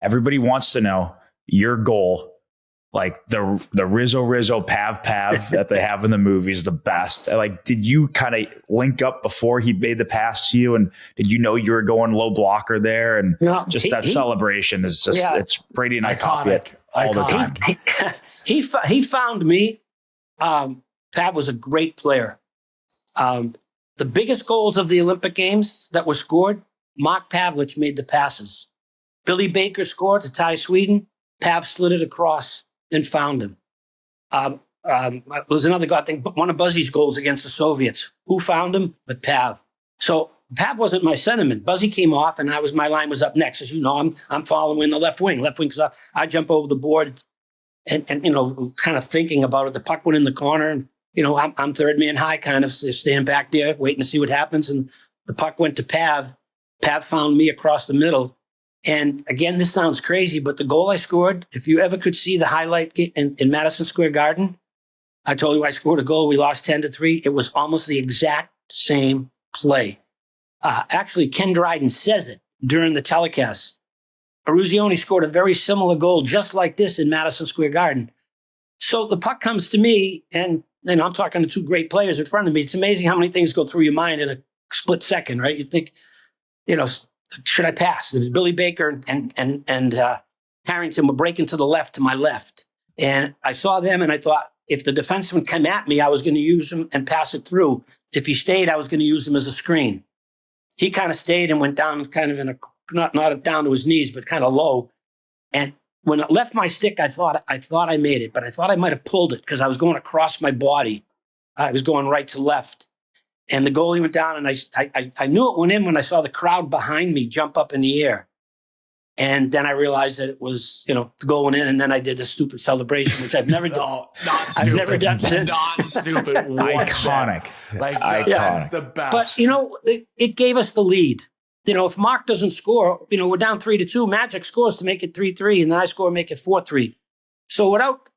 everybody wants to know your goal. Like the Rizzo Pav that they have in the movies, the best. Like, did you kind of link up before he made the pass to you, and did you know you were going low blocker there? And that celebration is just it's Brady and I copy it all the time. He found me. Pav was a great player. The biggest goals of the Olympic Games that were scored, Mark Pavlich made the passes. Billy Baker scored to tie Sweden. Pav slid it across and found him. Was another guy, I think, one of Buzzy's goals against the Soviets. Who found him? But Pav. So Pav wasn't my sentiment. Buzzy came off, and my line was up next. As you know, I'm following the left wing. Left wing, because I jump over the board, and kind of thinking about it. The puck went in the corner, and I'm third man high, kind of staying back there, waiting to see what happens. And the puck went to Pav. Pav found me across the middle. And again, this sounds crazy, but the goal I scored, if you ever could see the highlight in Madison Square Garden, I told you I scored a goal. We lost 10-3. It was almost the exact same play. Actually, Ken Dryden says it during the telecast. Eruzione scored a very similar goal just like this in Madison Square Garden. So the puck comes to me, and I'm talking to two great players in front of me. It's amazing how many things go through your mind in a split second, right? You think, should I pass? It was Billy Baker and Harrington were breaking to the left, to my left. And I saw them, and I thought, if the defenseman came at me, I was going to use him and pass it through. If he stayed, I was going to use him as a screen. He kind of stayed and went down kind of in not down to his knees, but kind of low. And when it left my stick, I thought I made it, but I thought I might have pulled it because I was going across my body. I was going right to left. And the goalie went down, and I knew it went in when I saw the crowd behind me jump up in the air. And then I realized that it was, going in, and then I did the stupid celebration, which I've never done. No, not stupid. I've never done since. Not stupid. Iconic. Iconic. That's the best. But, it gave us the lead. If Mark doesn't score, we're down 3-2. Magic scores to make it 3-3, and then I score, make it 4-3. So without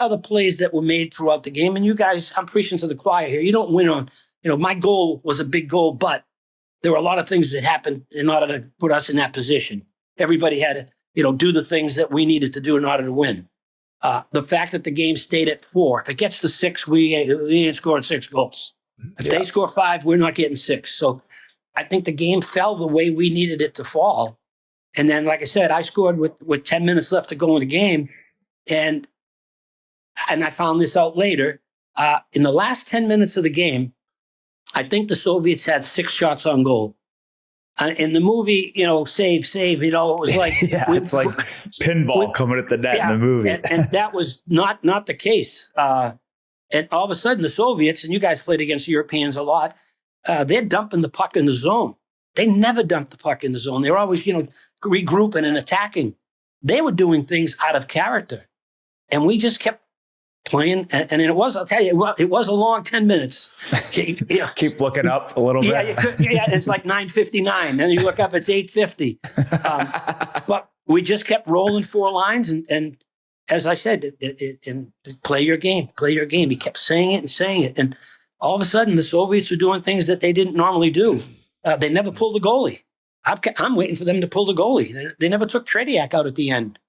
other plays that were made throughout the game, and you guys, I'm preaching to the choir here, you don't win on, my goal was a big goal, but there were a lot of things that happened in order to put us in that position. Everybody had to, do the things that we needed to do in order to win. The fact that the game stayed at 4, if it gets to 6, we ain't scoring 6 goals. If they score 5, we're not getting 6. So I think the game fell the way we needed it to fall. And then, like I said, I scored with 10 minutes left to go in the game. And I found this out later. In the last 10 minutes of the game, I think the Soviets had 6 shots on goal. In the movie, save, it was like... it's like pinball coming at the net in the movie. and that was not the case. And all of a sudden, the Soviets, and you guys played against Europeans a lot, they're dumping the puck in the zone. They never dumped the puck in the zone. They were always, regrouping and attacking. They were doing things out of character. And we just kept playing. And it was, I'll tell you, it was a long 10 minutes. Keep looking up a little bit. It's like 9:59. Then you look up, it's 8:50. But we just kept rolling 4 lines. And as I said, play your game. He kept saying it. And all of a sudden, the Soviets were doing things that they didn't normally do. They never pulled the goalie. I'm waiting for them to pull the goalie. They never took Tretiak out at the end.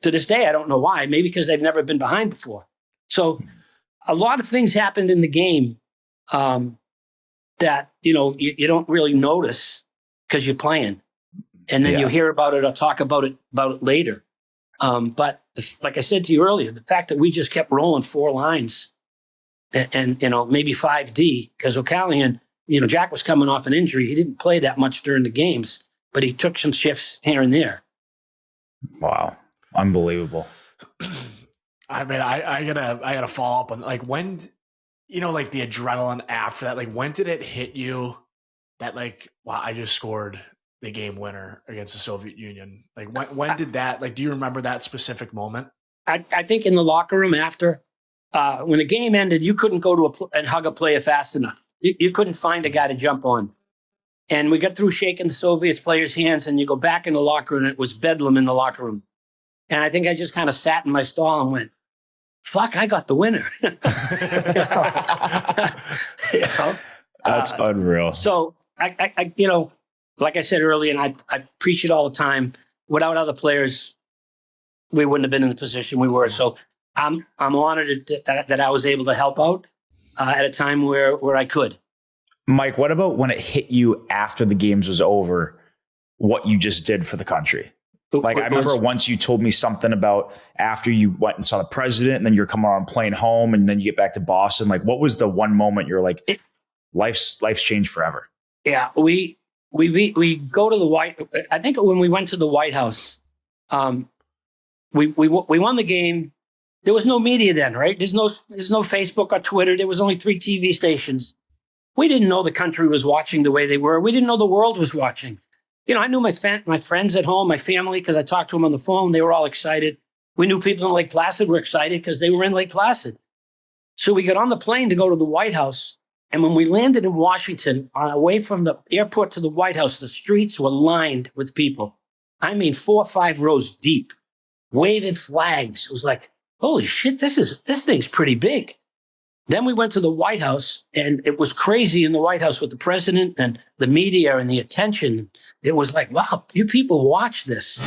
To this day, I don't know why. Maybe because they've never been behind before. So a lot of things happened in the game that, you don't really notice because you're playing. And then you hear about it or talk about it later. But like I said to you earlier, the fact that we just kept rolling 4 lines and maybe 5D, because O'Callaghan, Jack was coming off an injury. He didn't play that much during the games, but he took some shifts here and there. Wow. Unbelievable. I mean, I gotta follow up on, like, when, like the adrenaline after that, like, when did it hit you that, like, wow, I just scored the game winner against the Soviet Union? Like, when did that, like, do you remember that specific moment? I think in the locker room after, when the game ended, you couldn't go to and hug a player fast enough. You couldn't find a guy to jump on. And we got through shaking the Soviets players' hands, and you go back in the locker room, and it was bedlam in the locker room. And I think I just kind of sat in my stall and went, fuck, I got the winner. That's unreal. So, I like I said earlier, and I preach it all the time, without other players, we wouldn't have been in the position we were. So I'm honored that I was able to help out at a time where I could. Mike, what about when it hit you after the games was over, what you just did for the country? Like, I remember once you told me something about after you went and saw the president and then you're coming on plane home and then you get back to Boston. Like, what was the one moment you're like, life's changed forever? Yeah, we go to the I think when we went to the White House, we won the game. There was no media then, right? There's no Facebook or Twitter. There was only 3 TV stations. We didn't know the country was watching the way they were. We didn't know the world was watching. I knew my friends at home, my family, because I talked to them on the phone. They were all excited. We knew people in Lake Placid were excited because they were in Lake Placid. So we got on the plane to go to the White House. And when we landed in Washington, away from the airport to the White House, the streets were lined with people. I mean, 4 or 5 rows deep, waving flags. It was like, holy shit, this thing's pretty big. Then we went to the White House, and it was crazy in the White House with the president and the media and the attention. It was like, wow, you people watch this.